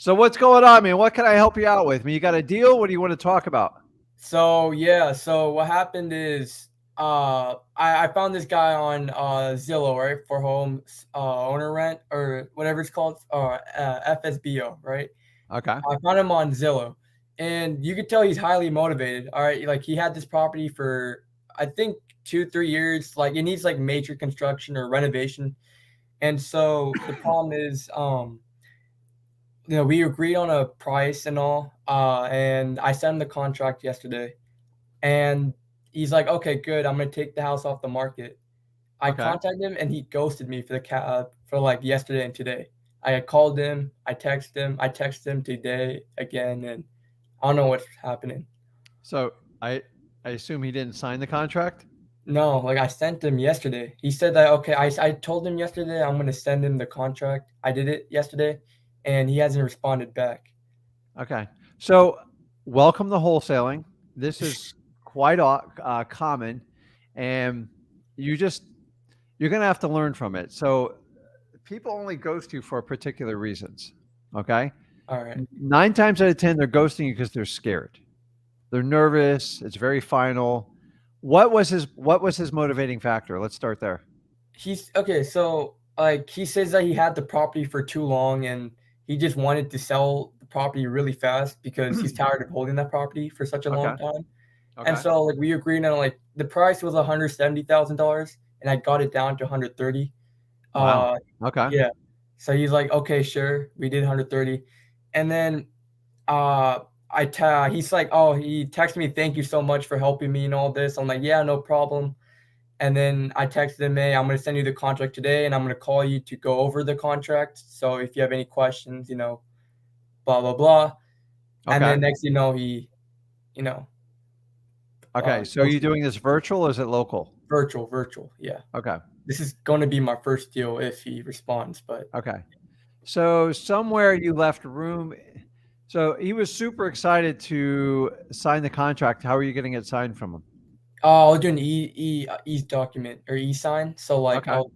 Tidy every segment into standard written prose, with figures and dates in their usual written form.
So what's going on, man? What can I help you out with? I mean, you got a deal? What do you want to talk about? So yeah, so what happened is I found this guy on Zillow, right, for home owner rent or whatever it's called, FSBO, right? Okay. I found him on Zillow, and you could tell he's highly motivated. All right, like he had this property for I think 2 3 years. Like it needs like major construction or renovation, and so the problem is, we agreed on a price and all, and I sent him the contract yesterday. And he's like, "Okay, good. I'm gonna take the house off the market." I Okay. contacted him and he ghosted me for like yesterday and today. I had called him, I texted him today again, and I don't know what's happening. So I assume he didn't sign the contract? No, like I sent him yesterday. He said that okay, I told him yesterday I'm gonna send him the contract. I did it yesterday, and he hasn't responded back. Okay. So welcome to wholesaling. This is quite common, and you just you're going to have to learn from it. So people only ghost you for particular reasons. Okay. All right. 9 times out of 10, they're ghosting you because they're scared. They're nervous. It's very final. What was his motivating factor? Let's start there. He's okay, so, like, he says that he had the property for too long, and he just wanted to sell the property really fast because he's tired of holding that property for such a long Okay. time, and Okay. so, like, we agreed on, like the price was $170,000, and I got it down to 130. Wow. Uh, Okay. yeah. So he's like, "Okay, sure." We did 130, and then, uh, he's like, "Oh," he texted me, "Thank you so much for helping me and all this." I'm like, "Yeah, no problem." And then I texted him, "Hey, I'm gonna send you the contract today, and I'm gonna call you to go over the contract. So if you have any questions, blah blah blah." And Okay. then next, you know, Okay. So are you ghosted me. doing this virtual or is it local? Virtual, yeah. Okay. This is going to be my first deal if he responds, but Okay. So somewhere you left room. So he was super excited to sign the contract. How are you getting it signed from him? I'll do an e document or e sign. So like Okay. I'll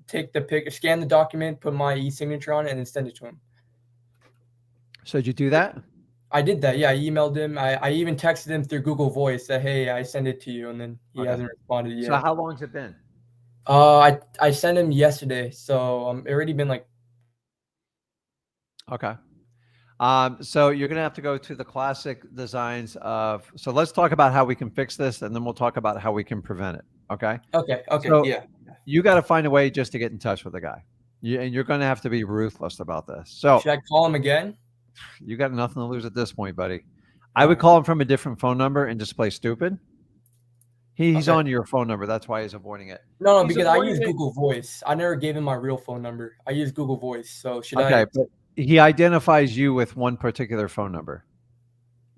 take the pic, scan the document, put my e signature on it, and then send it to him. So did you do that? I did that. Yeah, I emailed him. I even texted him through Google Voice that, "Hey, I sent it to you," and then he Okay. hasn't responded So yet. how long's it been? I sent him yesterday, so it already been like Okay. So you're going to have to go to the classic designs of, so let's talk about how we can fix this and then we'll talk about how we can prevent it. Okay. okay, So yeah. you got to find a way just to get in touch with the guy. And you're going to have to be ruthless about this. So Should I call him again? you got nothing to lose at this point, buddy. I would Alright, call him from a different phone number and just play stupid. He's okay. on your phone number. That's why he's avoiding it. No, He's because I avoiding use it. Google Voice. I never gave him my real phone number. I use Google Voice, so should Okay, I but he identifies you with one particular phone number.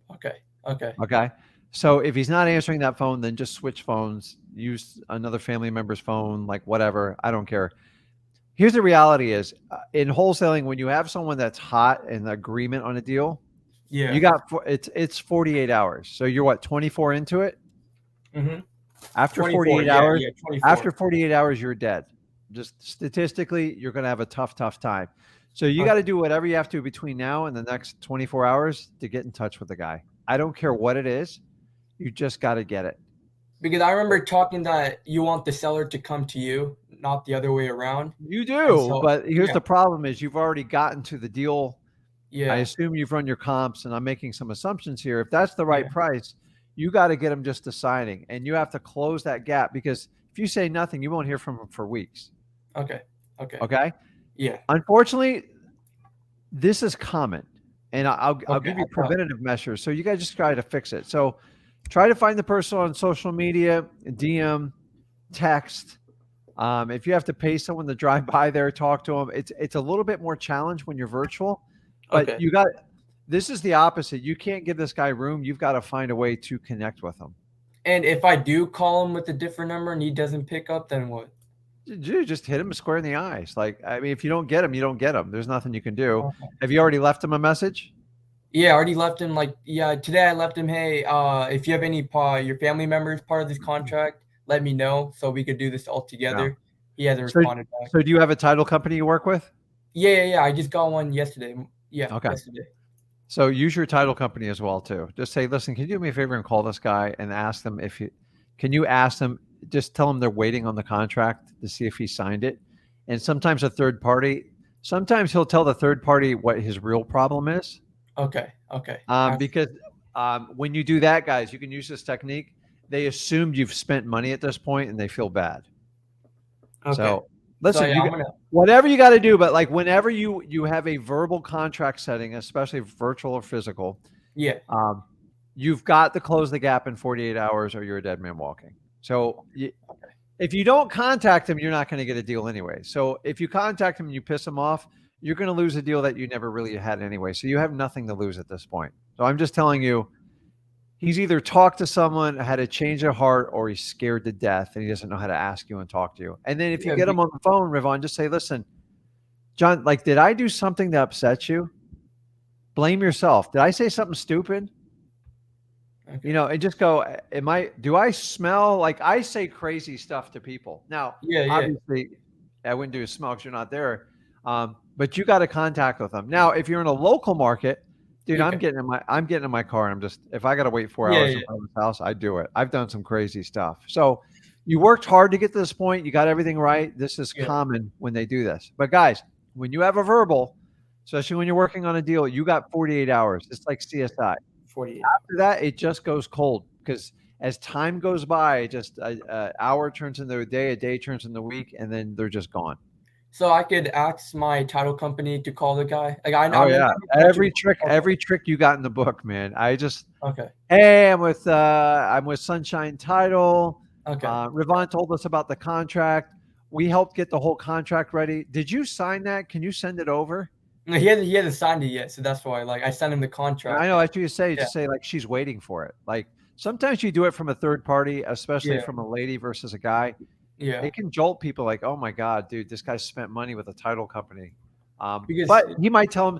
okay, okay, Okay. So if he's not answering that phone, then just switch phones, use another family member's phone, like whatever. I don't care. Here's the reality is in wholesaling, when you have someone that's hot in agreement on a deal, you yeah, got it's 48 hours. So you're what, 24 into it? mhm, After 24, 48 yeah, hours, yeah, after 24. 48 hours, you're dead. Just statistically, you're going to have a tough time. So you got to Okay, do whatever you have to between now and the next 24 hours to get in touch with the guy. I don't care what it is. You just got to get it. because I remember talking that you want the seller to come to you, not the other way around, You and do, so but here's yeah, the problem is you've already gotten to the deal. I yeah, assume you've run your comps and I'm making some assumptions here. If that's the yeah, right price, you got to get them just to signing and you have to close that gap because if you say nothing, you won't hear from them for weeks. okay, okay, Okay. yeah, Unfortunately, this is common, and I'll okay, give you I thought preventative measures. So you guys just try to fix it. So try to find the person on social media, DM, text. If you have to pay someone to drive by there, talk to them. It's a little bit more challenge when you're virtual, but okay. you got this is the opposite. You can't give this guy room. You've got to find a way to connect with him. And if I do call him with a different number and he doesn't pick up, then what? Dude, just hit him square in the eyes. Like, I mean, if you don't get him, you don't get him. There's nothing you can do. Okay. Have you already left him a message? Yeah, I already left him like yeah, today I left him, "Hey, if you have any your family members part of this contract, let me know so we could do this all Yeah. together." He hasn't So, responded back. so do you have a title company you work with? Yeah, yeah, yeah, I just got one yesterday. Yeah, Okay. yesterday. So use your title company as well too. Just say, listen, can you do me a favor and call this guy and ask them if you can you ask them, just tell them they're waiting on the contract to see if he signed it. And sometimes a third party, sometimes he'll tell the third party what his real problem is. Okay, okay. Because when you do that, guys, you can use this technique. They assumed you've spent money at this point and they feel bad. Okay. So So listen, yeah, you I'm gonna. whatever you got to do, but like whenever you have a verbal contract setting, especially virtual or physical, Yeah. um, you've got to close the gap in 48 hours, or you're a dead man walking. So if you don't contact him, you're not going to get a deal anyway. So if you contact him and you piss him off, you're going to lose a deal that you never really had anyway. So you have nothing to lose at this point. So I'm just telling you, he's either talked to someone, had a change of heart, or he's scared to death and he doesn't know how to ask you and talk to you. And then if you Yeah. get him on the phone, Rivon, just say, listen, John, like, did I do something that upset you? Blame yourself. Did I say something stupid? Okay. You know, and just go, do I smell like I say crazy stuff to people? Now, Yeah, yeah. obviously, I wouldn't do a smell because you're not there. But you got to contact with them. Now, if you're in a local market, dude, Okay. I'm getting in my car and if I got to wait 4 hours Yeah, in front of the house, I do it. I've done some crazy stuff. So you worked hard to get to this point. You got everything right. This is yeah. common when they do this. But guys, when you have a verbal, especially when you're working on a deal, you got 48 hours. It's like CSI. 48. After that, it just goes cold because as time goes by, just an hour turns into a day turns into a week, and then they're just gone. So I could ask my title company to call the guy. Like I Oh know yeah, that you. Okay. every trick you got in the book, man. Okay. Hey, I'm with Sunshine Title. Okay. Rivon told us about the contract. We helped get the whole contract ready. Did you sign that? Can you send it over? No, he hasn't signed it yet, so that's why. Like I sent him the I contract. know. That's what you say. Yeah. Just say like she's waiting for it. Like sometimes you do it from a third party, especially Yeah. from a lady versus a guy. Yeah. It can jolt people like, oh my God, dude, this guy spent money with a title company. Because But he might tell him,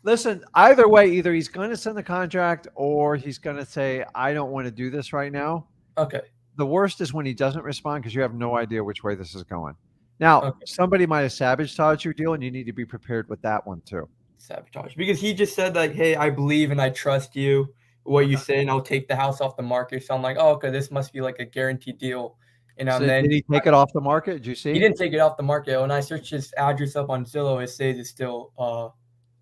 listen, either way, either he's going to send the contract or he's going to say, I don't want to do this right now. okay. The worst is when he doesn't respond because you have no idea which way this is going. Now, Okay. somebody might have sabotaged your deal and you need to be prepared with that one too. Sabotage. Because he just said like, hey, I believe and I trust you. What you say, and I'll take the house off the market. So I'm like, oh, okay, this must be like a guaranteed deal. So And then did he take it off the market? Did you he see? didn't take it off the market. When I searched his address up on Zillow, it says it's still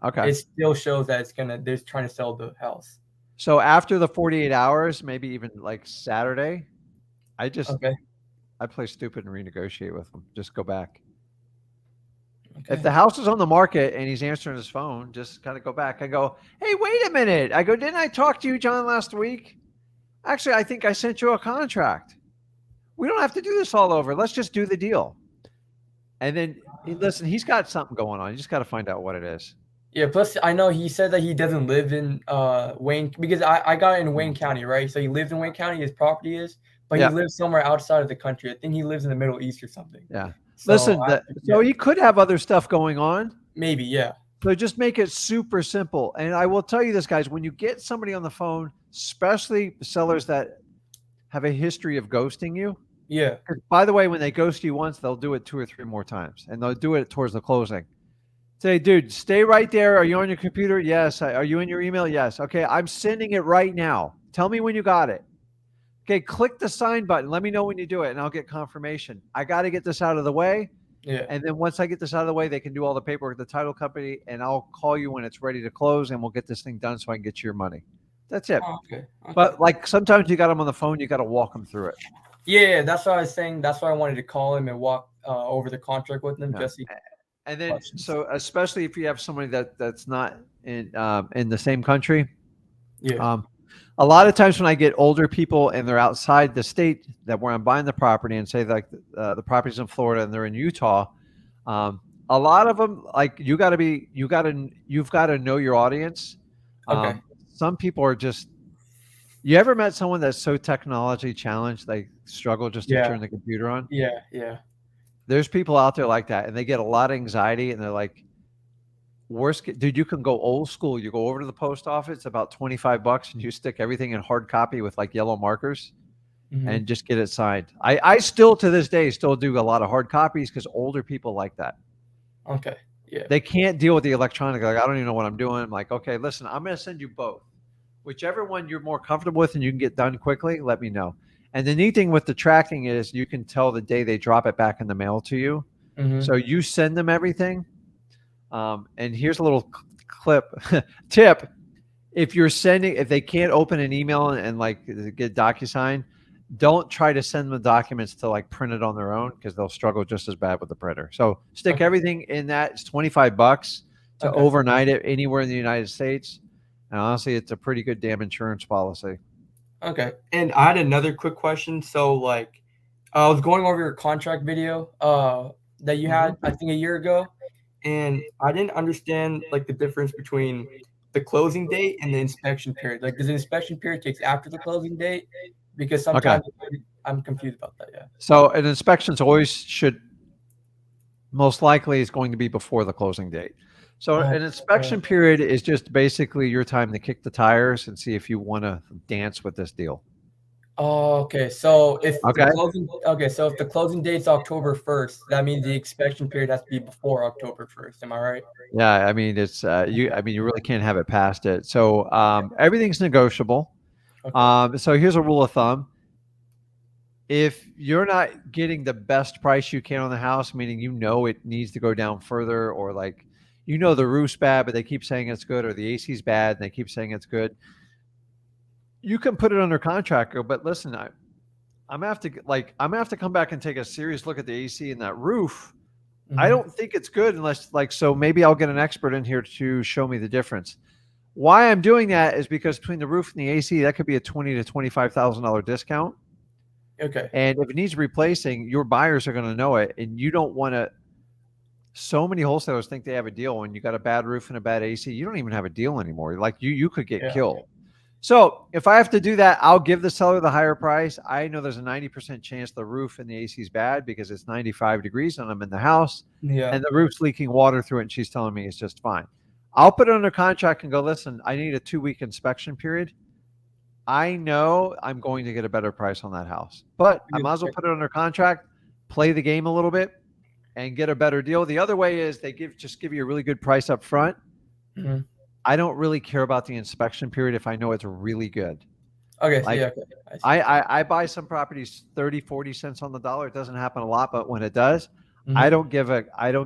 Okay. it still shows that they're trying to sell the house. So after the 48 hours, maybe even like Saturday, Okay. I play stupid and renegotiate with him. Just go back. Okay. If the house is on the market and he's answering his phone, just kind of go back. I go, hey, wait a minute. I go, didn't I talk to you, John, last week? Actually, I think I sent you a contract. We don't have to do this all over. Let's just do the deal. And then, listen, he's got something going on. You just got to find out what it is. Yeah, plus I know he said that he doesn't live in Wayne because I got it in Wayne County, right? So he lives in Wayne County, his property is, but Yeah. he lives somewhere outside of the country. I think he lives in the Middle East or something. Yeah. So Listen, so he could have other stuff going on. maybe, yeah. So just make it super simple. And I will tell you this, guys, when you get somebody on the phone, especially sellers that have a history of ghosting you. Yeah. By the way, when they ghost you once, they'll do it 2 or 3 more times, and they'll do it towards the closing. Say, dude, stay right there. Are you on your computer? Yes. Are you in your email? Yes. Okay, I'm sending it right now. Tell me when you got it. Okay, click the sign button. Let me know when you do it, and I'll get confirmation. I got to get this out of the way. Yeah. And then once I get this out of the way, they can do all the paperwork, the title company, and I'll call you when it's ready to close, and we'll get this thing done so I can get you your money. That's it. Oh, okay. But like sometimes you got them on the phone, you got to walk them through it. Yeah, that's what I was saying. That's why I wanted to call him and walk over the contract with him. Yeah. Just And then, so especially if you have somebody that's not in the same country. yeah. A lot of times when I get older people and they're outside the state that where I'm buying the property, and say like the property's in Florida and they're in Utah, a lot of them, like you've got to know your audience. Okay. Some people are just. You ever met someone that's so technology challenged they struggle just to turn the computer on? Yeah. Yeah. There's people out there like that, and they get a lot of anxiety, and they're like, dude, you can go old school. You go over to the post office, about $25, and you stick everything in hard copy with like yellow markers and just get it signed. I still to this day still do a lot of hard copies because older people like that. Okay. Yeah. They can't deal with the electronic. Like, I don't even know what I'm doing. I'm like, okay, listen, I'm going to send you both. Whichever one you're more comfortable with and you can get done quickly, let me know. And the neat thing with the tracking is you can tell the day they drop it back in the mail to you. Mm-hmm. So you send them everything. And here's a little clip tip. If they can't open an email and like get DocuSign, don't try to send them the documents to like print it on their own because they'll struggle just as bad with the printer. So stick Okay. everything in that. It's $25 to Okay. overnight it anywhere in the United States. And honestly, it's a pretty good damn insurance policy. Okay. And I had another quick question. So like, I was going over your contract video that you had, I Mhm. think, a year ago, and I didn't understand like the difference between the closing date and the inspection period. Like, does the inspection period takes after the closing date? Because Okay. sometimes I'm confused about that. Yeah. So an inspections always should most likely is going to be before the closing date. So Oh, an inspection period is just basically your time to kick the tires and see if you want to dance with this deal. oh, okay. So Okay. if the closing date's October 1st, that means the inspection period has to be before October 1st. Am I right? Yeah, I mean it's you. Okay. I mean you really can't have it past it. So everything's negotiable. Okay. So here's a rule of thumb: if you're not getting the best price you can on the house, meaning you know it needs to go down further, or like you know the roof's bad, but they keep saying it's good, or the AC's bad and they keep saying it's good, you can put it under contract. But listen, I'm gonna have to come back and take a serious look at the AC and that roof. I Mhm. don't think it's good unless like so maybe I'll get an expert in here to show me the difference. Why I'm doing that is because between the roof and the AC, that could be a $20,000 to $25,000 discount. Okay. And if it needs replacing, your buyers are going to know it, and you don't want to. So many wholesalers think they have a deal when you got a bad roof and a bad AC. You don't even have a deal anymore. Like you could get Yeah. killed. So if I have to do that, I'll give the seller the higher price. I know there's a 90% chance the roof and the AC is bad because it's 95 degrees and I'm in the house Yeah. and the roof's leaking water through it and she's telling me it's just fine. I'll put it under contract and go, listen, I need a 2-week inspection period. I know I'm going to get a better price on that house, but I might as well put it under contract, play the game a little bit and get a better deal. The other way is they give you a really good price up front. Mhm. I don't really care about the inspection period if I know it's really good. Okay. Like Yeah. Okay. I see. I buy some properties 30, 40 cents on the dollar. It doesn't happen a lot, but when it does, Mhm. I don't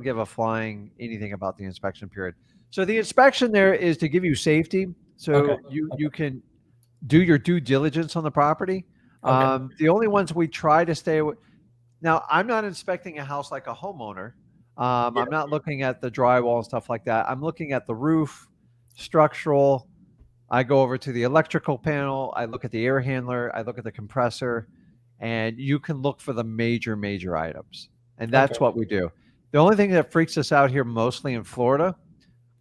give a flying anything about the inspection period. So the inspection there is to give you safety. Okay. So you can do your due diligence on the property. Okay. The only ones we try to stay away. Now, I'm not inspecting a house like a homeowner. Yeah. I'm not looking at the drywall and stuff like that. I'm looking at the roof, structural. I go over to the electrical panel. I look at the air handler. I look at the compressor, and you can look for the major items. And Okay. that's what we do. The only thing that freaks us out here, mostly in Florida,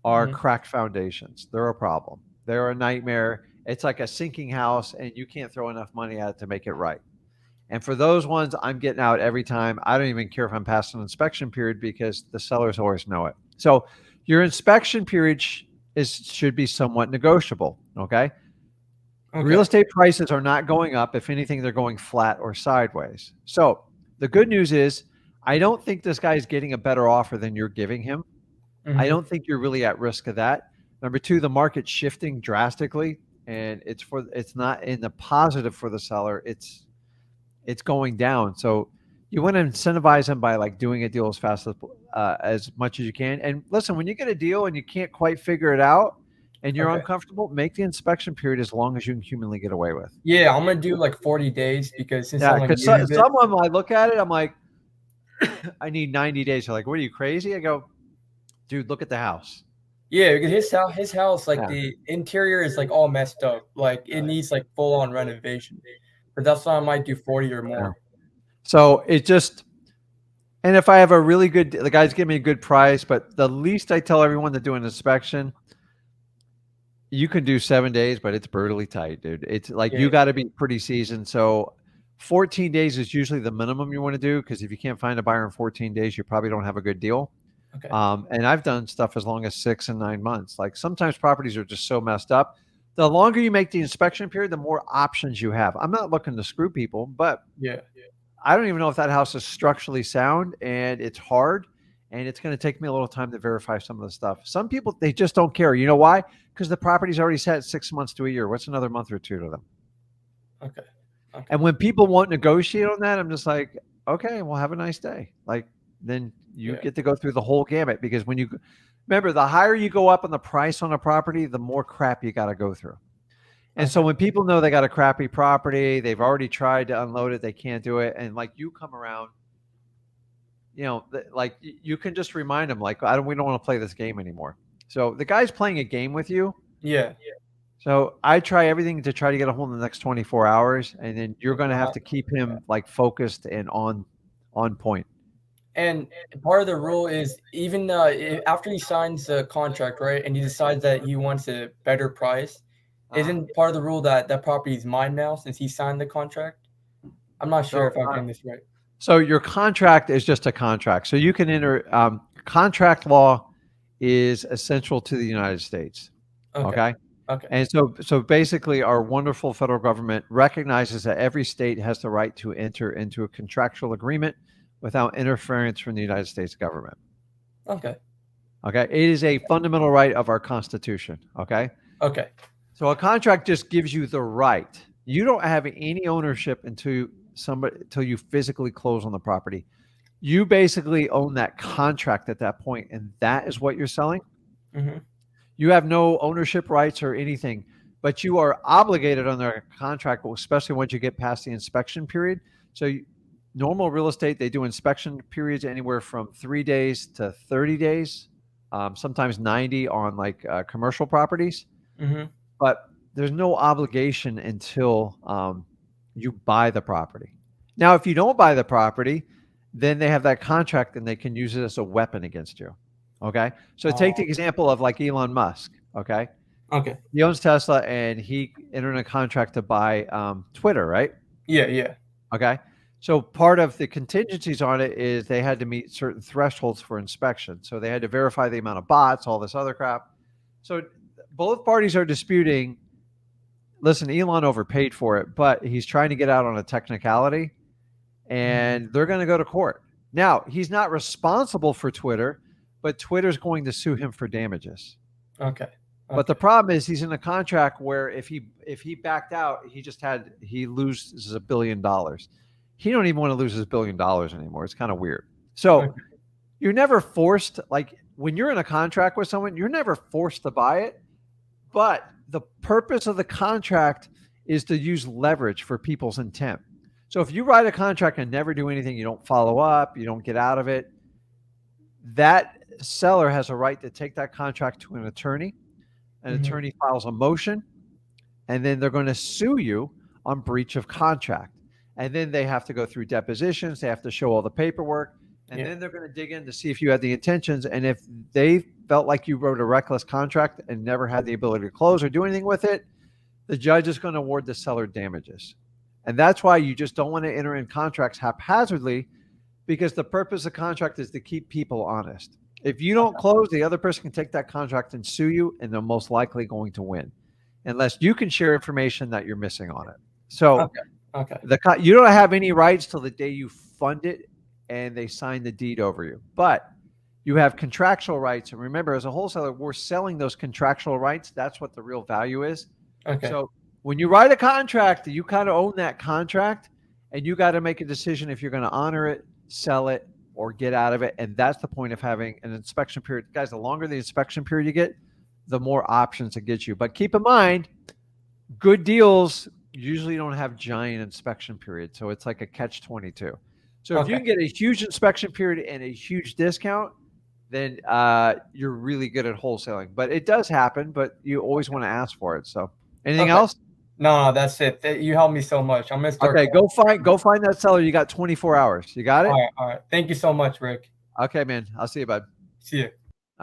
are Mhm. cracked foundations. They're a problem. They're a nightmare. It's like a sinking house, and you can't throw enough money at it to make it right. And for those ones, I'm getting out every time. I don't even care if I'm past an inspection period because the sellers always know it. So your inspection period should be somewhat negotiable. Okay. Real Okay. estate prices are not going up. If anything, they're going flat or sideways. So the good news is, I don't think this guy is getting a better offer than you're giving him. I Mhm. don't think you're really at risk of that. Number two, the market's shifting drastically, and it's not in the positive for the seller. It's going down. So you want to incentivize them by like doing a deal as much as you can. And listen, when you get a deal and you can't quite figure it out and you're Okay. uncomfortable, make the inspection period as long as you can humanly get away with. Yeah, I'm gonna do like 40 days because since Yeah, I'm like because new to this. someone I look at it, I'm like, I need 90 days. They're like, what are you crazy? I go, dude, look at the house. Yeah, because his house, like Yeah, the interior is like all messed up. Like it needs like full on renovation. But that's why I might do 40 or yeah. more. So it just, and if I have a really good, the guys give me a good price, but the least I tell everyone to do an inspection, you can do 7 days, but it's brutally tight, dude. It's like Yeah. you got to be pretty seasoned. So 14 days is usually the minimum you want to do because if you can't find a buyer in 14 days, you probably don't have a good deal. Okay. And I've done stuff as long as 6 and 9 months. Like sometimes properties are just so messed up. The longer you make the inspection period, the more options you have. I'm not looking to screw people, but Yeah. I don't even know if that house is structurally sound and it's hard and it's going to take me a little time to verify some of the stuff. Some people, they just don't care. You know why? Because the property's already set 6 months to a year. What's another month or two to them? Okay. Okay. And when people won't negotiate on that, I'm just like, okay, well, have a nice day. Like, then you get to go through the whole gamut, because when you remember, the higher you go up on the price on a property, the more crap you got to go through. And so when people know they got a crappy property, they've already tried to unload it, they can't do it, and like you come around, like you can just remind them, like, we don't want to play this game anymore. So the guy's playing a game with you. Yeah. So I try everything to try to get a hold in the next 24 hours, and then you're going to have to keep him like focused and on point. And part of the rule is, even after he signs the contract, right, and he decides that he wants a better price, isn't part of the rule that that property is mine now since he signed the contract? I'm not sure if I'm getting this right. So your contract is just a contract. So you can enter. Contract law is essential to the United States. Okay. And so basically, our wonderful federal government recognizes that every state has the right to enter into a contractual agreement without interference from the United States government. Okay. It is a fundamental right of our Constitution. Okay. So a contract just gives you the right. You don't have any ownership until you physically close on the property. You basically own that contract at that point, and that is what you're selling. Mm-hmm. You have no ownership rights or anything, but you are obligated on their contract, especially once you get past the inspection period. So normal real estate, they do inspection periods anywhere from 3 days to 30 days, sometimes 90 on like commercial properties. Mm-hmm. But there's no obligation until you buy the property. Now, if you don't buy the property, then they have that contract and they can use it as a weapon against you. Okay. So take the example of like Elon Musk. Okay. He owns Tesla and he entered a contract to buy Twitter, right? Yeah. Okay. So part of the contingencies on it is they had to meet certain thresholds for inspection. So they had to verify the amount of bots, all this other crap. So both parties are disputing, listen, Elon overpaid for it, but he's trying to get out on a technicality, and they're going to go to court. Now, he's not responsible for Twitter, but Twitter's going to sue him for damages. But the problem is he's in a contract where if he backed out, he loses $1 billion. He don't even want to lose his $1 billion anymore. It's kind of weird. So you're never forced, like when you're in a contract with someone, you're never forced to buy it. But the purpose of the contract is to use leverage for people's intent. So if you write a contract and never do anything, you don't follow up, you don't get out of it, that seller has a right to take that contract to an attorney. An attorney files a motion, and then they're going to sue you on breach of contract. And then they have to go through depositions. They have to show all the paperwork. And then they're going to dig in to see if you had the intentions. And if they felt like you wrote a reckless contract and never had the ability to close or do anything with it, the judge is going to award the seller damages. And that's why you just don't want to enter in contracts haphazardly, because the purpose of contract is to keep people honest. If you don't close, the other person can take that contract and sue you, and they're most likely going to win, unless you can share information that you're missing on it. So you don't have any rights till the day you fund it and they sign the deed over you. But you have contractual rights. And remember, as a wholesaler, we're selling those contractual rights. That's what the real value is. So when you write a contract, you kind of own that contract, and you got to make a decision if you're going to honor it, sell it, or get out of it. And that's the point of having an inspection period. Guys, the longer the inspection period you get, the more options it gives you. But keep in mind, good deals usually don't have giant inspection periods. So it's like a catch-22. So if you can get a huge inspection period and a huge discount, then you're really good at wholesaling. But it does happen, but you always want to ask for it. So anything else? No, that's it. You helped me so much. I'm gonna start. Okay, go find that seller. You got 24 hours. You got it? All right. Thank you so much, Rick. Okay, man. I'll see you, bud. See you.